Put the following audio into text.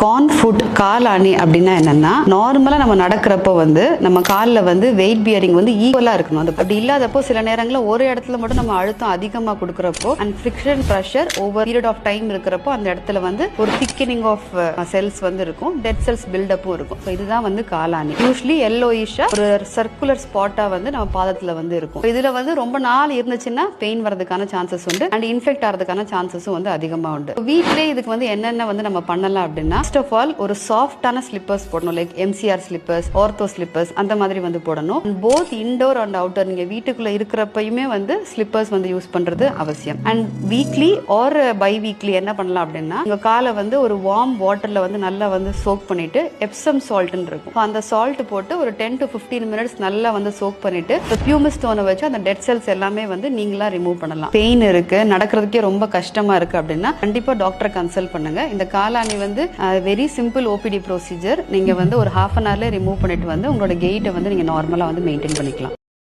Corn food காலாணி அப்படின்னா என்னன்னா, நார்மலா நம்ம நடக்கிறப்போ வந்து நம்ம காலில் வந்து வெயிட் பியரிங் வந்து ஈக்குவலா இருக்கணும். அது அப்படி இல்லாதப்போ சில நேரங்களில் ஒரு இடத்துல மட்டும் நம்ம அழுத்தம் அதிகமாக கொடுக்குறப்போ and friction pressure over period of time இருக்கிறப்போ அந்த இடத்துல வந்து ஒரு திக்கனிங் ஆஃப் செல்ஸ் வந்து இருக்கும், டெட் செல்ஸ் பில்டப்பும் இருக்கும். ஸோ இதுதான் வந்து காலாணி. யூஸ்வலி எல்லோயிஷா ஒரு சர்க்குலர் ஸ்பாட்டா வந்து நம்ம பாதத்துல வந்து இருக்கும். இதுல வந்து ரொம்ப நாள் இருந்துச்சுன்னா பெயின் வரதுக்கான சான்சஸ் உண்டு அண்ட் இன்ஃபெக்ட் ஆகிறதுக்கான சான்சஸும் வந்து அதிகமாக உண்டு. வீட்லேயே இதுக்கு வந்து என்னென்ன வந்து நம்ம பண்ணலாம் அப்படின்னா, ஃபர்ஸ்ட் ஆஃப் ஆல் ஒரு சாஃப்டான ஸ்லிப்பர்ஸ் போடணும். Like MCR slippers, ortho slippers அந்த மாதிரி வந்து போடணும். போத் இன்டோர் அண்ட் அவுட்டர், நீங்க வீட்டுக்குள்ள இருக்கிறப்பயுமே வந்து ஸ்லிப்பர்ஸ் வந்து யூஸ் பண்றது அவசியம். And weekly or biweekly என்ன பண்ணலாம் அப்படின்னா, உங்க காலை வந்து ஒரு வார்ம் வாட்டர்ல வந்து நல்லா வந்து சோக் பண்ணிட்டு எப்சம் சால்ட்னு இருக்கும், அந்த சால்ட் போட்டு ஒரு 10 to 15 மினிட்ஸ் நல்லா வந்து சோக் பண்ணிட்டு பியூமிஸ் ஸ்டோனை வச்சு அந்த டெட் செல்ஸ் எல்லாமே வந்து நீங்களா ரிமூவ் பண்ணலாம். பெயின் இருக்கு, நடக்கிறதுக்கே ரொம்ப கஷ்டமா இருக்கு அப்படின்னா கண்டிப்பா டாக்டரை கன்சல்ட் பண்ணுங்க. இந்த காலாணி வந்து வெரி சிம்பிள் ஓபிடி ப்ரொசீஜர். நீங்க வந்து ஒரு half an hourல ரிமூவ் பண்ணிட்டு வந்து உங்களோட கெயிட்டை வந்து நீங்க நார்மலா வந்து மெயின்டைன் பண்ணிக்கலாம்.